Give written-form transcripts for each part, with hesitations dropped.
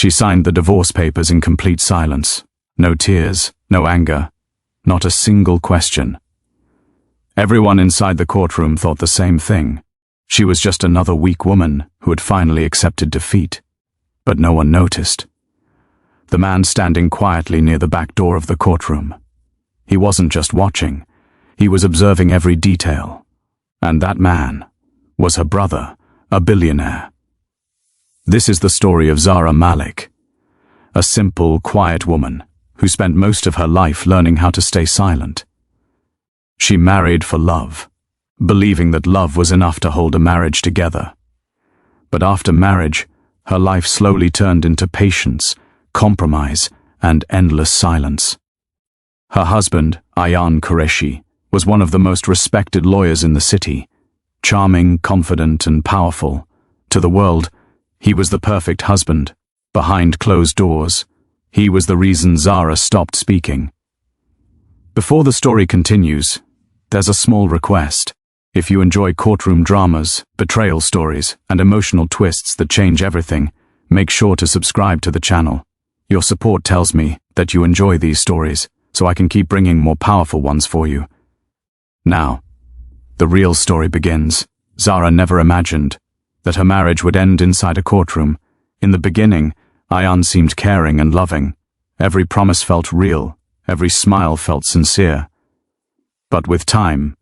She signed the divorce papers in complete silence. No tears, no anger, not a single question. Everyone inside the courtroom thought the same thing. She was just another weak woman who had finally accepted defeat. But no one noticed. The man standing quietly near the back door of the courtroom. He wasn't just watching, he was observing every detail. And that man was her brother, a billionaire. This is the story of Zara Malik, a simple, quiet woman who spent most of her life learning how to stay silent. She married for love, believing that love was enough to hold a marriage together. But after marriage, her life slowly turned into patience, compromise, and endless silence. Her husband, Ayaan Qureshi, was one of the most respected lawyers in the city. Charming, confident, and powerful. To the world, he was the perfect husband. Behind closed doors, he was the reason Zara stopped speaking. Before the story continues, there's a small request. If you enjoy courtroom dramas, betrayal stories, and emotional twists that change everything, make sure to subscribe to the channel. Your support tells me that you enjoy these stories, so I can keep bringing more powerful ones for you. Now, the real story begins. Zara never imagined that her marriage would end inside a courtroom. In the beginning, Ayaan seemed caring and loving. Every promise felt real, every smile felt sincere. But with time,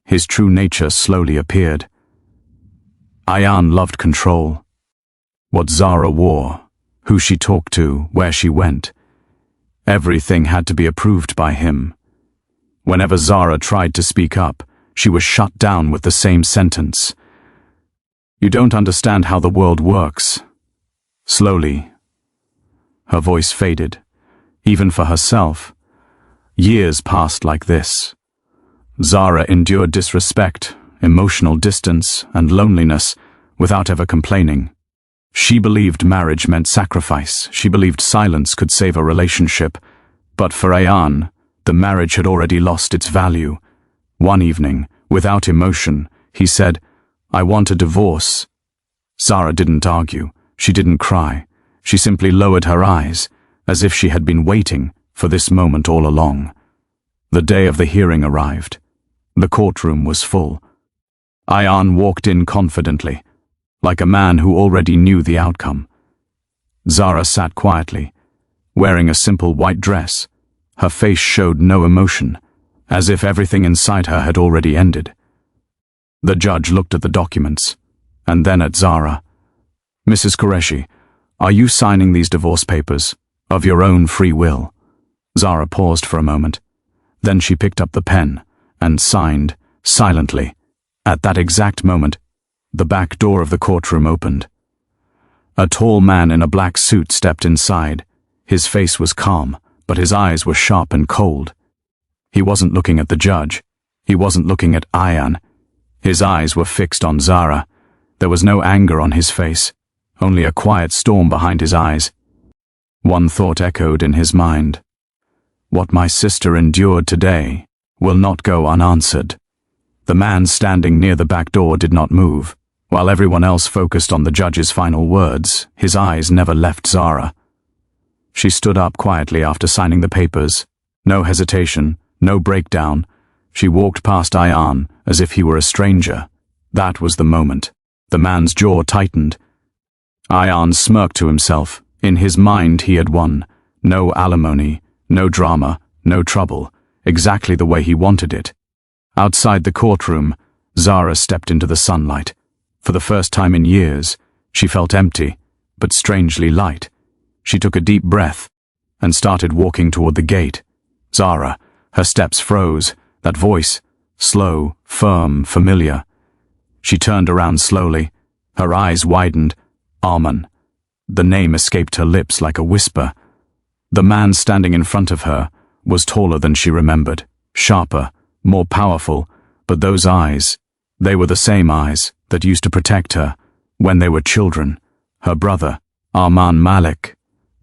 his true nature slowly appeared. Ayaan loved control. What Zara wore, who she talked to, where she went. Everything had to be approved by him. Whenever Zara tried to speak up, she was shut down with the same sentence. "You don't understand how the world works." Slowly, her voice faded, even for herself. Years passed like this. Zara endured disrespect, emotional distance, and loneliness without ever complaining. She believed marriage meant sacrifice. She believed silence could save a relationship. But for Ayaan, the marriage had already lost its value. One evening, without emotion, he said, "I want a divorce." Zara didn't argue. She didn't cry. She simply lowered her eyes, as if she had been waiting for this moment all along. The day of the hearing arrived. The courtroom was full. Ayaan walked in confidently, like a man who already knew the outcome. Zara sat quietly, wearing a simple white dress. Her face showed no emotion, as if everything inside her had already ended. The judge looked at the documents, and then at Zara. "Mrs. Qureshi, are you signing these divorce papers of your own free will?" Zara paused for a moment. Then she picked up the pen and signed, silently. At that exact moment, the back door of the courtroom opened. A tall man in a black suit stepped inside. His face was calm, but his eyes were sharp and cold. He wasn't looking at the judge. He wasn't looking at Ayaan. His eyes were fixed on Zara. There was no anger on his face, only a quiet storm behind his eyes. One thought echoed in his mind. What my sister endured today will not go unanswered. The man standing near the back door did not move. While everyone else focused on the judge's final words, his eyes never left Zara. She stood up quietly after signing the papers. No hesitation, no breakdown. She walked past Ayaan as if he were a stranger. That was the moment. The man's jaw tightened. Ayaan smirked to himself. In his mind he had won. No alimony, no drama, no trouble. Exactly the way he wanted it. Outside the courtroom, Zara stepped into the sunlight. For the first time in years, she felt empty, but strangely light. She took a deep breath and started walking toward the gate. Zara, her steps froze, that voice, slow, firm, familiar. She turned around slowly, her eyes widened. Arman. The name escaped her lips like a whisper. The man standing in front of her was taller than she remembered, sharper, more powerful, but those eyes, they were the same eyes that used to protect her when they were children. Her brother, Arman Malik,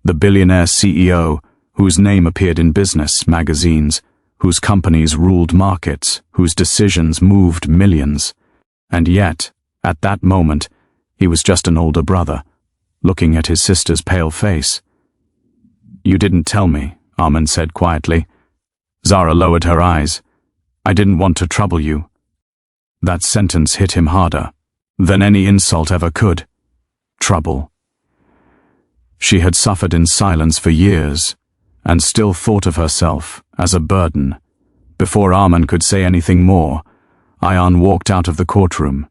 the billionaire CEO whose name appeared in business magazines, whose companies ruled markets, whose decisions moved millions. And yet, at that moment, he was just an older brother, looking at his sister's pale face. "You didn't tell me," Arman said quietly. Zara lowered her eyes. "I didn't want to trouble you." That sentence hit him harder than any insult ever could. Trouble. She had suffered in silence for years, and still thought of herself as a burden. Before Arman could say anything more, Ayan walked out of the courtroom.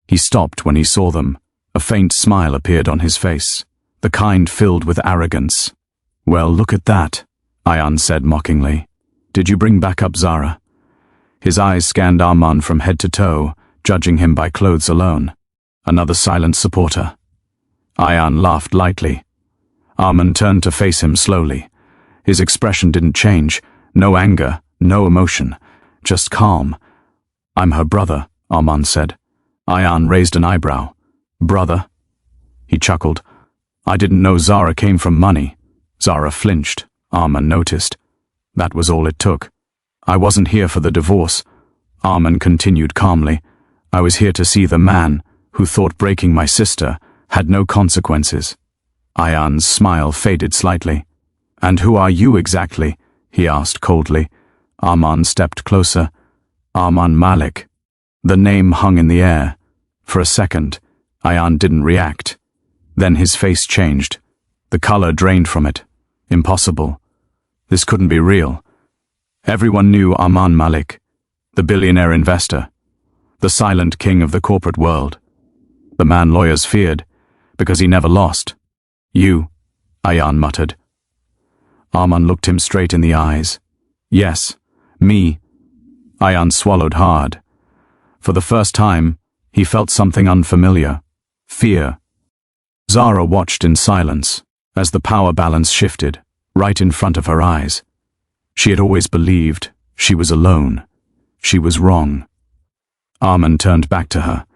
He stopped when he saw them. A faint smile appeared on his face, the kind filled with arrogance. "Well, look at that," Ayan said mockingly. "Did you bring back up Zara?" His eyes scanned Arman from head to toe, judging him by clothes alone. Another silent supporter. Ayan laughed lightly. Arman turned to face him slowly. His expression didn't change. No anger, no emotion, just calm. "I'm her brother," Arman said. Ayan raised an eyebrow. "Brother?" He chuckled. "I didn't know Zara came from money." Zara flinched. Arman noticed. That was all it took. "I wasn't here for the divorce," Arman continued calmly. "I was here to see the man who thought breaking my sister had no consequences." Ayan's smile faded slightly. "And who are you exactly?" he asked coldly. Arman stepped closer. "Arman Malik." The name hung in the air. For a second, Ayan didn't react. Then his face changed. The color drained from it. Impossible. This couldn't be real. Everyone knew Arman Malik, the billionaire investor, the silent king of the corporate world. The man lawyers feared, because he never lost. "You," Ayan muttered. Arman looked him straight in the eyes. "Yes, me." Ayan swallowed hard. For the first time, he felt something unfamiliar. Fear. Zara watched in silence as the power balance shifted, right in front of her eyes. She had always believed she was alone. She was wrong. Arman turned back to her.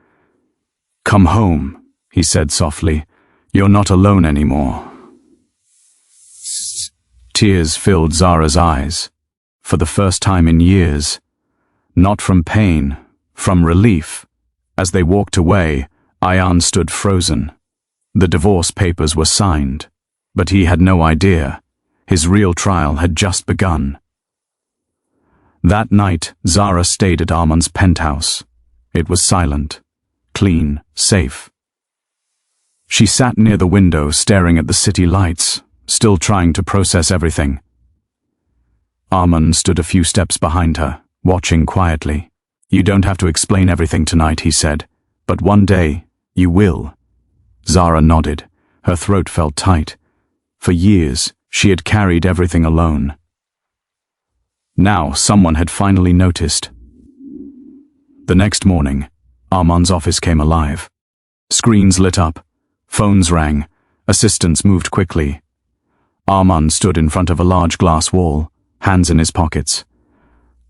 "Come home," he said softly. "You're not alone anymore." Tears filled Zara's eyes, for the first time in years. Not from pain, from relief. As they walked away, Ayan stood frozen. The divorce papers were signed, but he had no idea. His real trial had just begun. That night, Zara stayed at Arman's penthouse. It was silent, clean, safe. She sat near the window, staring at the city lights, still trying to process everything. Arman stood a few steps behind her, watching quietly. "You don't have to explain everything tonight," he said, "but one day, you will." Zara nodded. Her throat felt tight. For years, she had carried everything alone. Now, someone had finally noticed. The next morning, Arman's office came alive. Screens lit up. Phones rang. Assistants moved quickly. Arman stood in front of a large glass wall, hands in his pockets.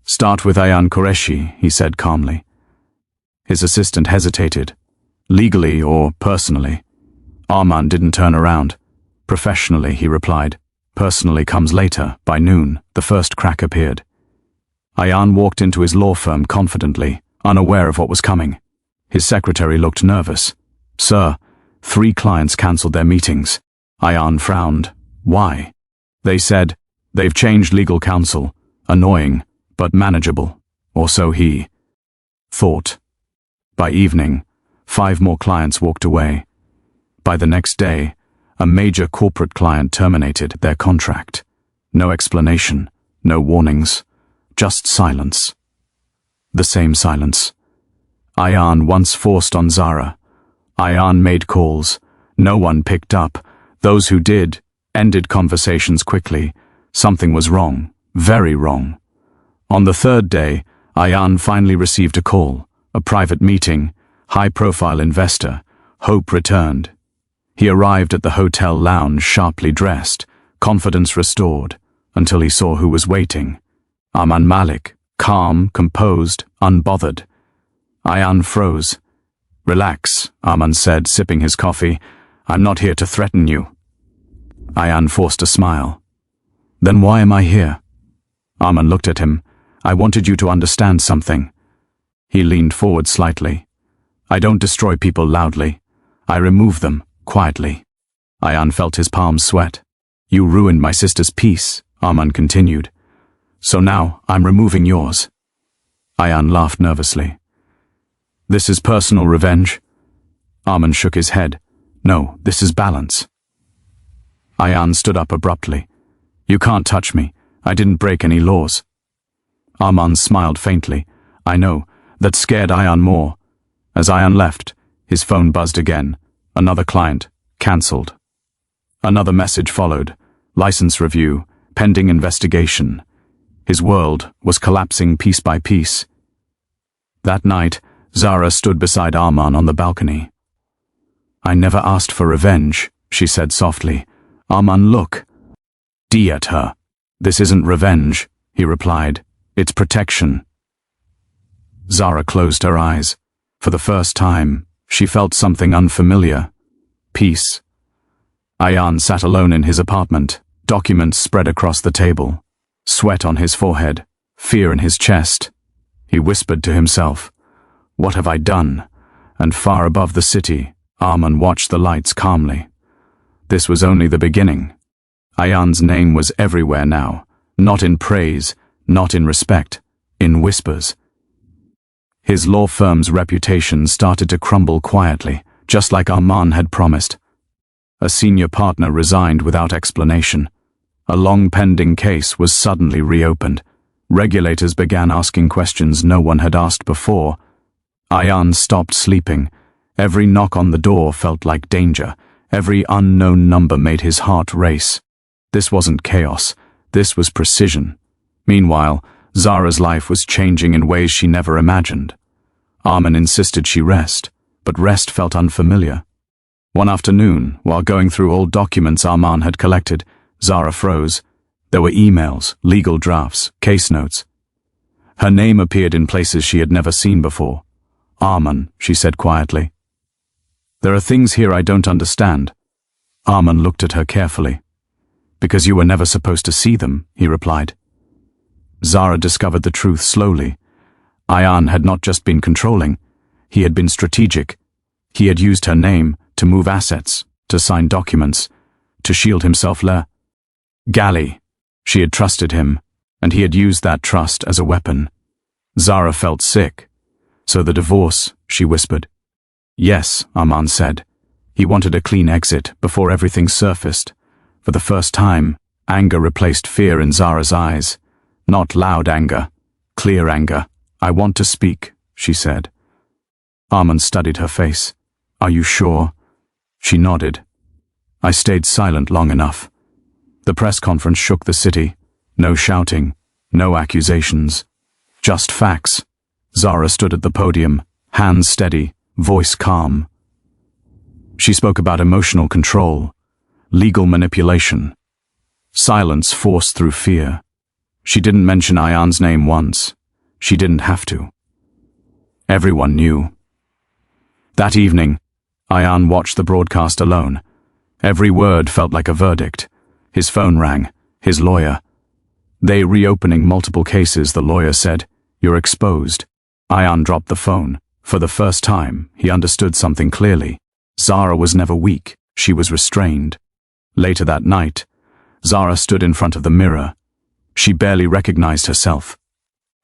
"Start with Ayan Qureshi," he said calmly. His assistant hesitated. "Legally or personally?" Arman didn't turn around. "Professionally," he replied. "Personally comes later." By noon, the first crack appeared. Ayan walked into his law firm confidently, unaware of what was coming. His secretary looked nervous. "Sir, 3 clients cancelled their meetings." Ayan frowned. "Why?" They said, "They've changed legal counsel. Annoying, but manageable." Or so he thought. By evening, 5 more clients walked away. By the next day, a major corporate client terminated their contract. No explanation, no warnings, just silence. The same silence. Ayan once forced on Zara. Ayan made calls. No one picked up. Those who did ended conversations quickly. Something was wrong, very wrong. On the 3rd day, Ayan finally received a call, a private meeting, high-profile investor. Hope returned. He arrived at the hotel lounge sharply dressed, confidence restored, until he saw who was waiting. Arman Malik, calm, composed, unbothered. Ayan froze. "Relax," Arman said, sipping his coffee. "I'm not here to threaten you." Ayan forced a smile. "Then why am I here?" Arman looked at him. "I wanted you to understand something." He leaned forward slightly. "I don't destroy people loudly. I remove them quietly." Ayan felt his palms sweat. You ruined my sister's peace, Arman continued. So now I'm removing yours. Ayan laughed nervously. This is personal revenge? Arman shook his head. No, this is balance. Ayan stood up abruptly. You can't touch me. I didn't break any laws. Arman smiled faintly. I know, that scared Ayan more. As Ayan left, his phone buzzed again. Another client, cancelled. Another message followed. License review, pending investigation. His world was collapsing piece by piece. That night, Zara stood beside Arman on the balcony. I never asked for revenge, she said softly. Arman, look. D at her. This isn't revenge, he replied. It's protection. Zara closed her eyes. For the first time, she felt something unfamiliar. Peace. Ayan sat alone in his apartment, documents spread across the table. Sweat on his forehead, fear in his chest. He whispered to himself, what have I done? And far above the city, Arman watched the lights calmly. This was only the beginning. Ayan's name was everywhere now, not in praise, not in respect, in whispers. His law firm's reputation started to crumble quietly, just like Arman had promised. A senior partner resigned without explanation. A long-pending case was suddenly reopened. Regulators began asking questions no one had asked before. Ayan stopped sleeping. Every knock on the door felt like danger. Every unknown number made his heart race. This wasn't chaos. This was precision. Meanwhile, Zara's life was changing in ways she never imagined. Arman insisted she rest, but rest felt unfamiliar. One afternoon, while going through old documents Arman had collected, Zara froze. There were emails, legal drafts, case notes. Her name appeared in places she had never seen before. Arman, she said quietly. There are things here I don't understand. Arman looked at her carefully. Because you were never supposed to see them, he replied. Zara discovered the truth slowly. Ayan had not just been controlling, he had been strategic. He had used her name to move assets, to sign documents, to shield himself Galley. She had trusted him, and he had used that trust as a weapon. Zara felt sick. So the divorce, she whispered. Yes, Arman said. He wanted a clean exit before everything surfaced. For the first time, anger replaced fear in Zara's eyes. Not loud anger, clear anger. I want to speak, she said. Arman studied her face. Are you sure? She nodded. I stayed silent long enough. The press conference shook the city. No shouting, no accusations. Just facts. Zara stood at the podium, hands steady, voice calm. She spoke about emotional control, legal manipulation. Silence forced through fear. She didn't mention Ayan's name once. She didn't have to. Everyone knew. That evening, Ayan watched the broadcast alone. Every word felt like a verdict. His phone rang. His lawyer. They reopening multiple cases, the lawyer said. You're exposed. Ayan dropped the phone. For the first time, he understood something clearly. Zara was never weak. She was restrained. Later that night, Zara stood in front of the mirror. She barely recognized herself.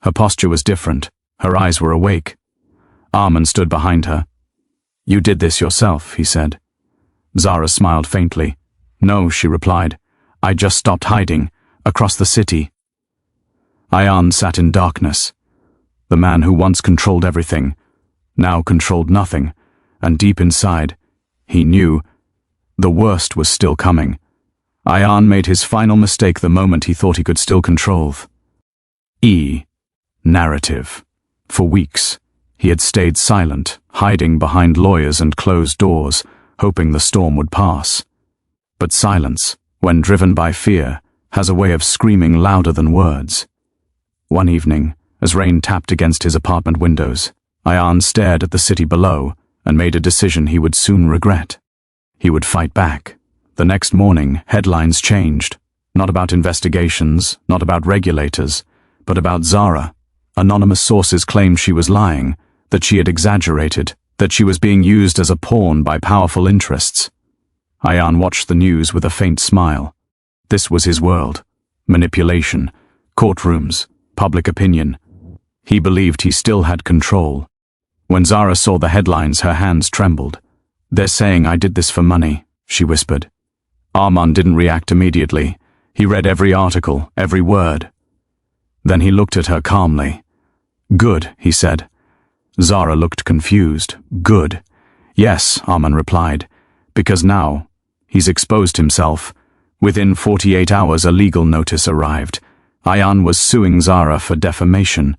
Her posture was different. Her eyes were awake. Arman stood behind her. You did this yourself, he said. Zara smiled faintly. No, she replied. I just stopped hiding, across the city. Ayan sat in darkness. The man who once controlled everything, now controlled nothing, and deep inside, he knew the worst was still coming. Ayan made his final mistake the moment he thought he could still control. Narrative. For weeks, he had stayed silent, hiding behind lawyers and closed doors, hoping the storm would pass. But silence, when driven by fear, has a way of screaming louder than words. One evening, as rain tapped against his apartment windows, Ayan stared at the city below and made a decision he would soon regret. He would fight back. The next morning, headlines changed. Not about investigations, not about regulators, but about Zara. Anonymous sources claimed she was lying, that she had exaggerated, that she was being used as a pawn by powerful interests. Ayan watched the news with a faint smile. This was his world. Manipulation, courtrooms, public opinion. He believed he still had control. When Zara saw the headlines, her hands trembled. "They're saying I did this for money," she whispered. Armand didn't react immediately. He read every article, every word. Then he looked at her calmly. "Good," he said. Zara looked confused. "Good." "Yes," Armand replied, "because now he's exposed himself." Within 48 hours, a legal notice arrived. Ayan was suing Zara for defamation.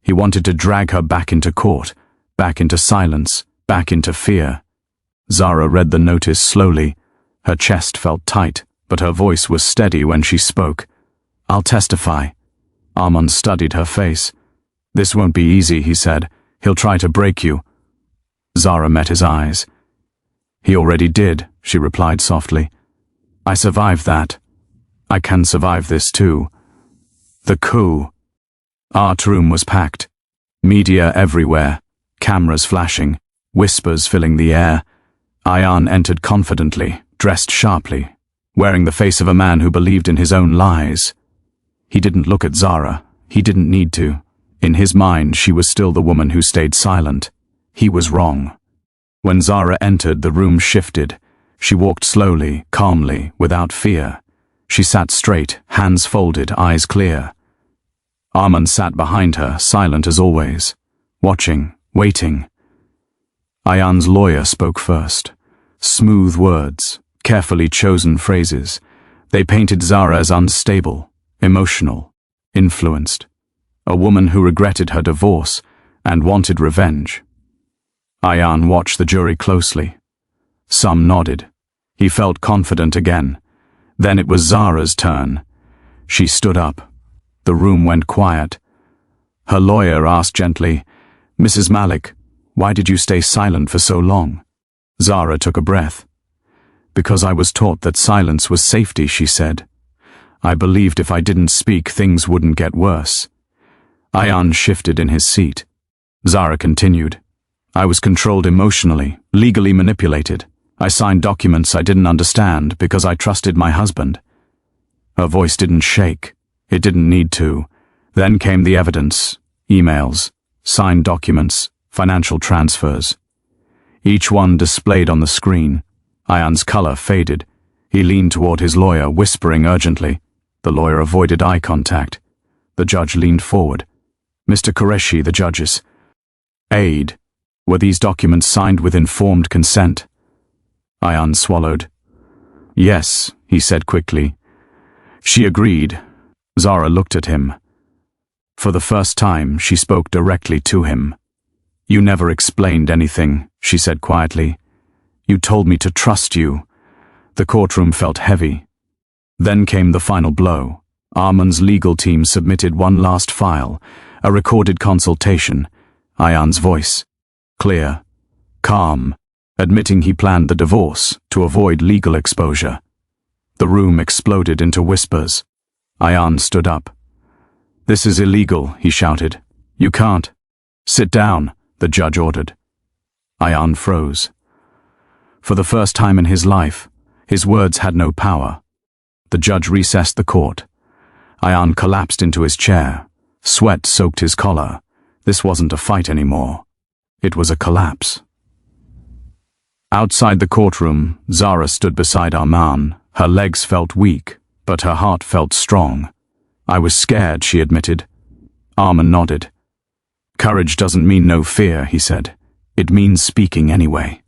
He wanted to drag her back into court, back into silence, back into fear. Zara read the notice slowly. Her chest felt tight, but her voice was steady when she spoke. "I'll testify." Armand studied her face. "This won't be easy," he said. "He'll try to break you." Zara met his eyes. "He already did," she replied softly. "I survived that. I can survive this too." The coup. Our room was packed. Media everywhere, cameras flashing, whispers filling the air. Ayan entered confidently, dressed sharply, wearing the face of a man who believed in his own lies. He didn't look at Zara. He didn't need to. In his mind, she was still the woman who stayed silent. He was wrong. When Zara entered, the room shifted. She walked slowly, calmly, without fear. She sat straight, hands folded, eyes clear. Armand sat behind her, silent as always, watching, waiting. Ayan's lawyer spoke first. Smooth words, carefully chosen phrases. They painted Zara as unstable, emotional, influenced. A woman who regretted her divorce and wanted revenge. Ayan watched the jury closely. Some nodded. He felt confident again. Then it was Zara's turn. She stood up. The room went quiet. Her lawyer asked gently, "Mrs. Malik, why did you stay silent for so long?" Zara took a breath. "Because I was taught that silence was safety," she said. "I believed if I didn't speak, things wouldn't get worse." Ayan shifted in his seat. Zara continued, "I was controlled emotionally, legally manipulated. I signed documents I didn't understand because I trusted my husband." Her voice didn't shake. It didn't need to. Then came the evidence, emails, signed documents, financial transfers. Each one displayed on the screen. Ayan's color faded. He leaned toward his lawyer, whispering urgently. The lawyer avoided eye contact. The judge leaned forward. "Mr. Qureshi, the judge's aide, were these documents signed with informed consent?" Ayan swallowed. "Yes," he said quickly. She agreed. Zara looked at him. For the first time, she spoke directly to him. "You never explained anything," she said quietly. "You told me to trust you." The courtroom felt heavy. Then came the final blow. Armand's legal team submitted one last file, a recorded consultation. Ayan's voice, clear, calm, admitting he planned the divorce to avoid legal exposure. The room exploded into whispers. Ayan stood up. "This is illegal," he shouted. "You can't." "Sit down," the judge ordered. Ayan froze. For the first time in his life, his words had no power. The judge recessed the court. Ayan collapsed into his chair. Sweat soaked his collar. This wasn't a fight anymore. It was a collapse. Outside the courtroom, Zara stood beside Armand. Her legs felt weak, but her heart felt strong. "I was scared," she admitted. Armand nodded. "Courage doesn't mean no fear," he said. "It means speaking anyway."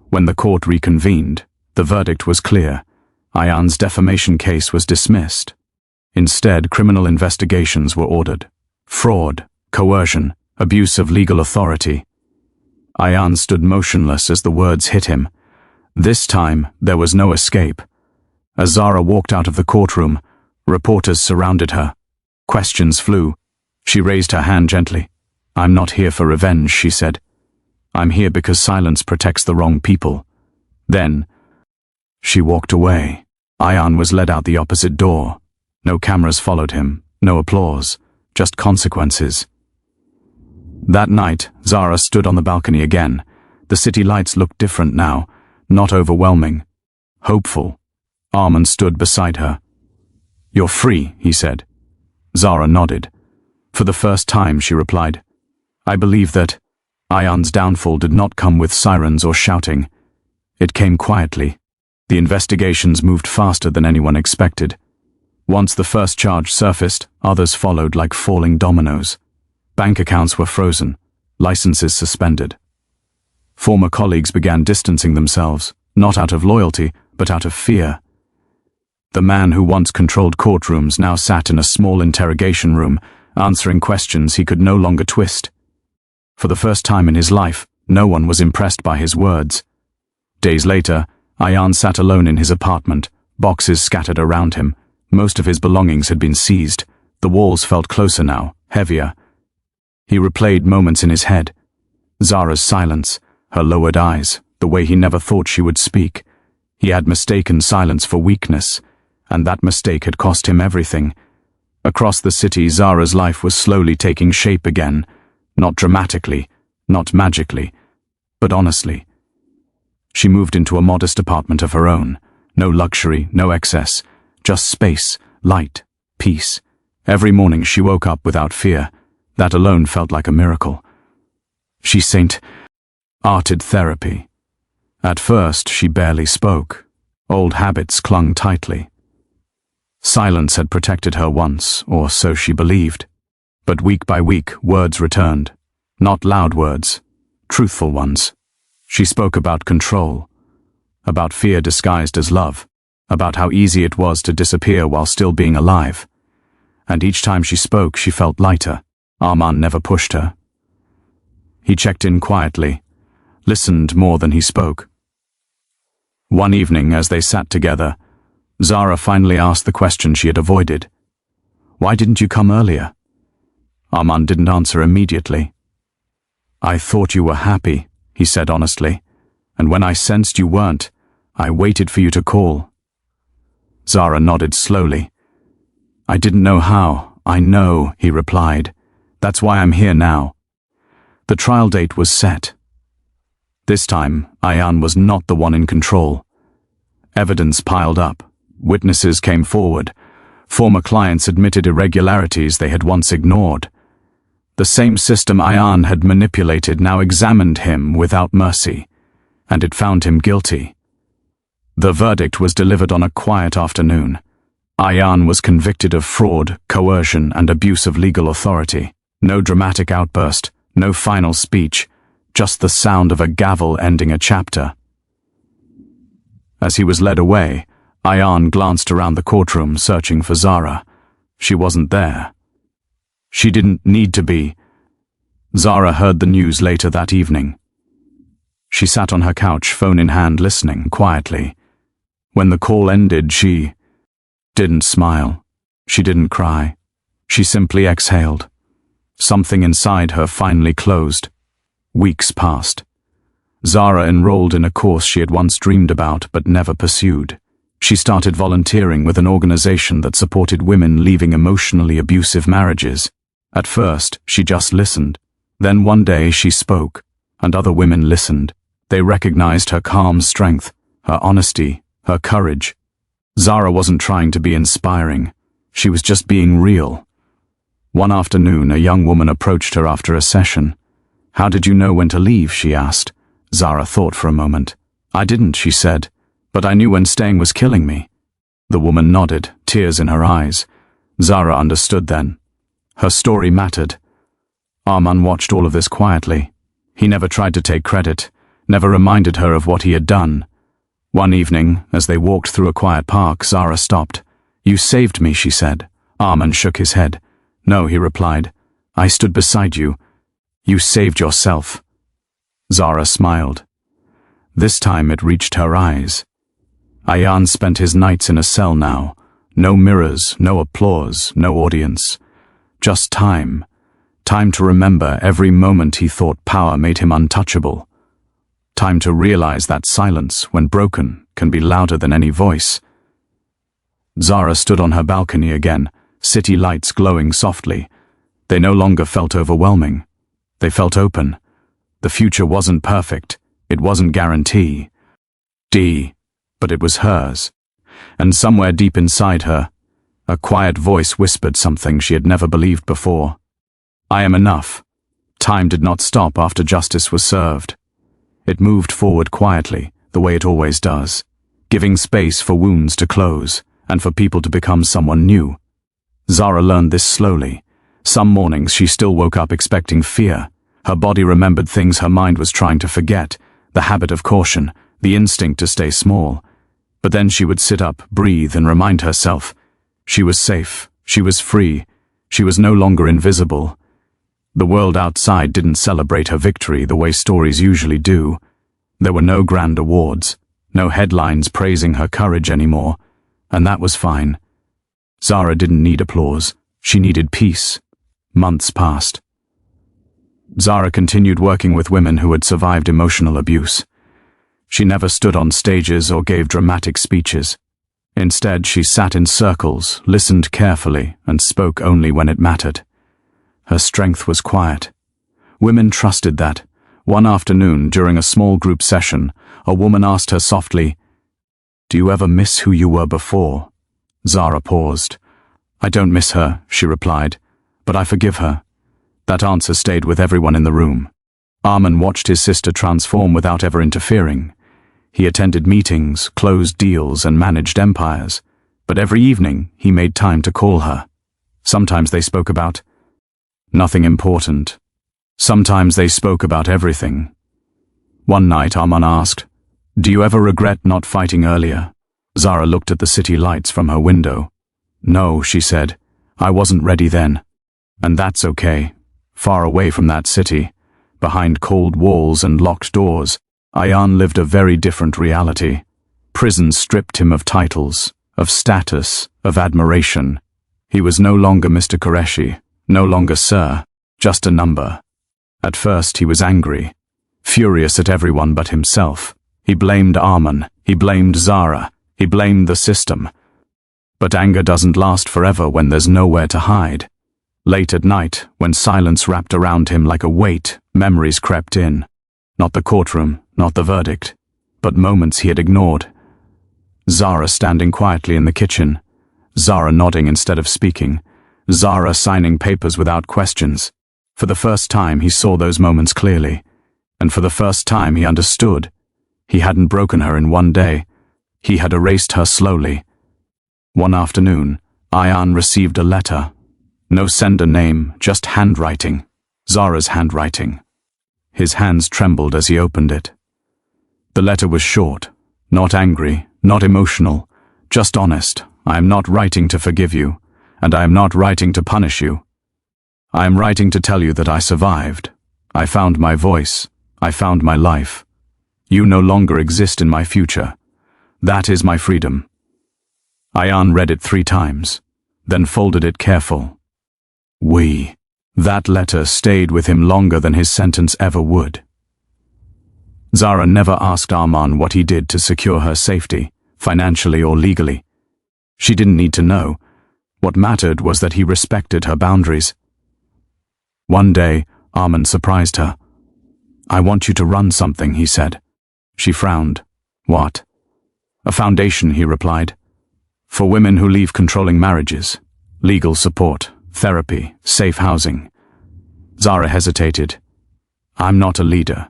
When the court reconvened, the verdict was clear. Ayan's defamation case was dismissed. Instead, criminal investigations were ordered. Fraud, coercion, abuse of legal authority. Ayan stood motionless as the words hit him. This time, there was no escape. As Zara walked out of the courtroom, reporters surrounded her. Questions flew. She raised her hand gently. "I'm not here for revenge," she said. "I'm here because silence protects the wrong people." Then, she walked away. Ayan was led out the opposite door. No cameras followed him, no applause, just consequences. That night, Zara stood on the balcony again. The city lights looked different now, not overwhelming. hopeful. Arman stood beside her. "You're free," he said. Zara nodded. For the first time, she replied, "I believe that Ayan's downfall did not come with sirens or shouting. It came quietly. The investigations moved faster than anyone expected. Once the first charge surfaced, others followed like falling dominoes. Bank accounts were frozen, licenses suspended. Former colleagues began distancing themselves, not out of loyalty, but out of fear. The man who once controlled courtrooms now sat in a small interrogation room, answering questions he could no longer twist. For the first time in his life, no one was impressed by his words. Days later, Ayan sat alone in his apartment, boxes scattered around him. Most of his belongings had been seized. The walls felt closer now, heavier. He replayed moments in his head. Zara's silence, her lowered eyes, the way he never thought she would speak. He had mistaken silence for weakness, and that mistake had cost him everything. Across the city, Zara's life was slowly taking shape again, not dramatically, not magically, but honestly. She moved into a modest apartment of her own. No luxury, no excess, just space, light, peace. Every morning she woke up without fear. That alone felt like a miracle. She arted therapy. At first, she barely spoke. Old habits clung tightly. Silence had protected her once, or so she believed. But week by week, words returned. Not loud words, truthful ones. She spoke about control, about fear disguised as love, about how easy it was to disappear while still being alive. And each time she spoke, she felt lighter. Arman never pushed her. He checked in quietly, listened more than he spoke. One evening, as they sat together, Zara finally asked the question she had avoided. "Why didn't you come earlier?" Arman didn't answer immediately. "I thought you were happy," he said honestly, "and when I sensed you weren't, I waited for you to call." Zara nodded slowly. "I didn't know how." "I know," he replied. "That's why I'm here now." The trial date was set. This time, Ayan was not the one in control. Evidence piled up. Witnesses came forward. Former clients admitted irregularities they had once ignored. The same system Ayan had manipulated now examined him without mercy, and it found him guilty. The verdict was delivered on a quiet afternoon. Ayan was convicted of fraud, coercion, and abuse of legal authority. No dramatic outburst, no final speech, just the sound of a gavel ending a chapter. As he was led away, Ayan glanced around the courtroom, searching for Zara. She wasn't there. She didn't need to be. Zara heard the news later that evening. She sat on her couch, phone in hand, listening quietly. When the call ended, she didn't smile. She didn't cry. She simply exhaled. Something inside her finally closed. Weeks passed. Zara enrolled in a course she had once dreamed about but never pursued. She started volunteering with an organization that supported women leaving emotionally abusive marriages. At first, she just listened. Then one day she spoke, and other women listened. They recognized her calm strength, her honesty, her courage. Zara wasn't trying to be inspiring. She was just being real. One afternoon, a young woman approached her after a session. "How did you know when to leave?" she asked. Zara thought for a moment. "I didn't," she said, "but I knew when staying was killing me." The woman nodded, tears in her eyes. Zara understood then. Her story mattered. Arman watched all of this quietly. He never tried to take credit, never reminded her of what he had done. One evening, as they walked through a quiet park, Zara stopped. "You saved me," she said. Arman shook his head. "No," he replied. "I stood beside you. You saved yourself." Zara smiled. This time it reached her eyes. Ayan spent his nights in a cell now. No mirrors, no applause, no audience. Just time. Time to remember every moment he thought power made him untouchable. Time to realize that silence, when broken, can be louder than any voice. Zara stood on her balcony again, city lights glowing softly. They no longer felt overwhelming. They felt open. The future wasn't perfect. It wasn't guaranteed. but it was hers. And somewhere deep inside her, a quiet voice whispered something she had never believed before. I am enough. Time did not stop after justice was served. It moved forward quietly, the way it always does, giving space for wounds to close and for people to become someone new. Zara learned this slowly. Some mornings she still woke up expecting fear. Her body remembered things her mind was trying to forget, the habit of caution, the instinct to stay small. But then she would sit up, breathe, and remind herself she was safe, she was free, she was no longer invisible. The world outside didn't celebrate her victory the way stories usually do. There were no grand awards, no headlines praising her courage anymore, and that was fine. Zara didn't need applause, she needed peace. Months passed. Zara continued working with women who had survived emotional abuse. She never stood on stages or gave dramatic speeches. Instead, she sat in circles, listened carefully, and spoke only when it mattered. Her strength was quiet. Women trusted that. One afternoon, during a small group session, a woman asked her softly, "Do you ever miss who you were before?" Zara paused. "I don't miss her," she replied, "but I forgive her." That answer stayed with everyone in the room. Arman watched his sister transform without ever interfering. He attended meetings, closed deals, and managed empires. But every evening, he made time to call her. Sometimes they spoke about nothing important. Sometimes they spoke about everything. One night, Arman asked, "Do you ever regret not fighting earlier?" Zara looked at the city lights from her window. "No," she said, "I wasn't ready then. And that's okay. Far away from that city, behind cold walls and locked doors, Ayan lived a very different reality. Prison stripped him of titles, of status, of admiration. He was no longer Mr. Qureshi, no longer Sir, just a number. At first he was angry, furious at everyone but himself. He blamed Arman, he blamed Zara, he blamed the system. But anger doesn't last forever when there's nowhere to hide. Late at night, when silence wrapped around him like a weight, memories crept in. Not the courtroom, not the verdict, but moments he had ignored. Zara standing quietly in the kitchen, Zara nodding instead of speaking, Zara signing papers without questions. For the first time he saw those moments clearly, and for the first time he understood. He hadn't broken her in one day. He had erased her slowly. One afternoon, Ayan received a letter. No sender name, just handwriting. Zara's handwriting. His hands trembled as he opened it. The letter was short, not angry, not emotional, just honest. I am not writing to forgive you, and I am not writing to punish you. I am writing to tell you that I survived. I found my voice. I found my life. You no longer exist in my future. That is my freedom. Ayan read it 3 times, then folded it careful. That letter stayed with him longer than his sentence ever would. Zara never asked Arman what he did to secure her safety, financially or legally. She didn't need to know. What mattered was that he respected her boundaries. One day, Arman surprised her. "I want you to run something," he said. She frowned. "What?" "A foundation," he replied. "For women who leave controlling marriages. Legal support, therapy, safe housing." Zara hesitated. "I'm not a leader."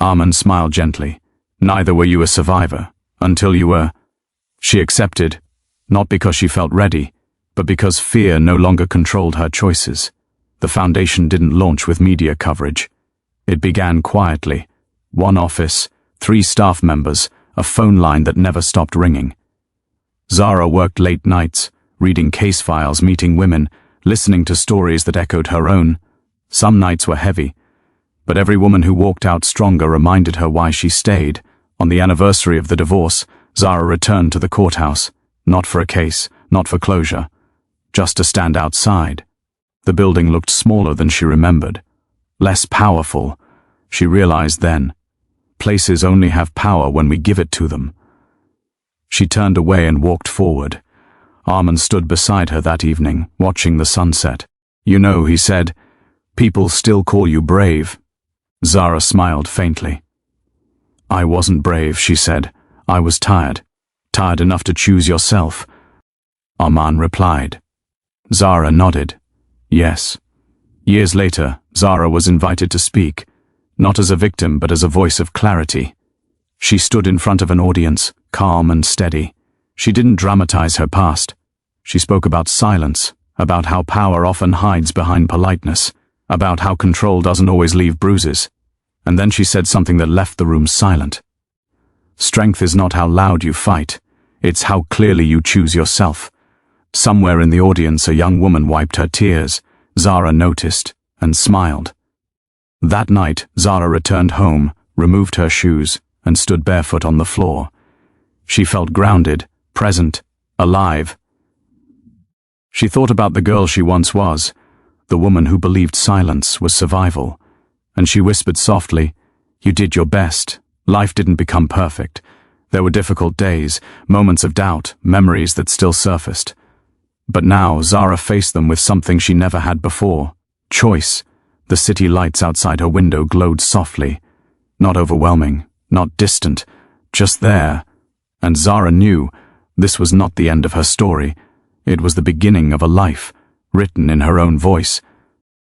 Arman smiled gently. "Neither were you a survivor, until you were." She accepted, not because she felt ready, but because fear no longer controlled her choices. The foundation didn't launch with media coverage. It began quietly. 1 office, 3 staff members, a phone line that never stopped ringing. Zara worked late nights, reading case files, meeting women, listening to stories that echoed her own. Some nights were heavy, but every woman who walked out stronger reminded her why she stayed. On the anniversary of the divorce, Zara returned to the courthouse, not for a case, not for closure, just to stand outside. The building looked smaller than she remembered, less powerful. She realized then, places only have power when we give it to them. She turned away and walked forward. Arman stood beside her that evening, watching the sunset. "You know," he said, "people still call you brave." Zara smiled faintly. "I wasn't brave," she said. I was tired. Tired enough to choose yourself. Arman replied. Zara nodded. Yes. Years later, Zara was invited to speak, not as a victim but as a voice of clarity. She stood in front of an audience, calm and steady. She didn't dramatize her past. She spoke about silence, about how power often hides behind politeness, about how control doesn't always leave bruises. And then she said something that left the room silent. Strength is not how loud you fight, it's how clearly you choose yourself. Somewhere in the audience a young woman wiped her tears. Zara noticed and smiled. That night, Zara returned home, removed her shoes, and stood barefoot on the floor. She felt grounded, present, alive. She thought about the girl she once was, the woman who believed silence was survival. And she whispered softly, "You did your best. Life didn't become perfect. There were difficult days, moments of doubt, memories that still surfaced." But now Zara faced them with something she never had before: choice. The city lights outside her window glowed softly. Not overwhelming, not distant, just there. And Zara knew this was not the end of her story. It was the beginning of a life, written in her own voice,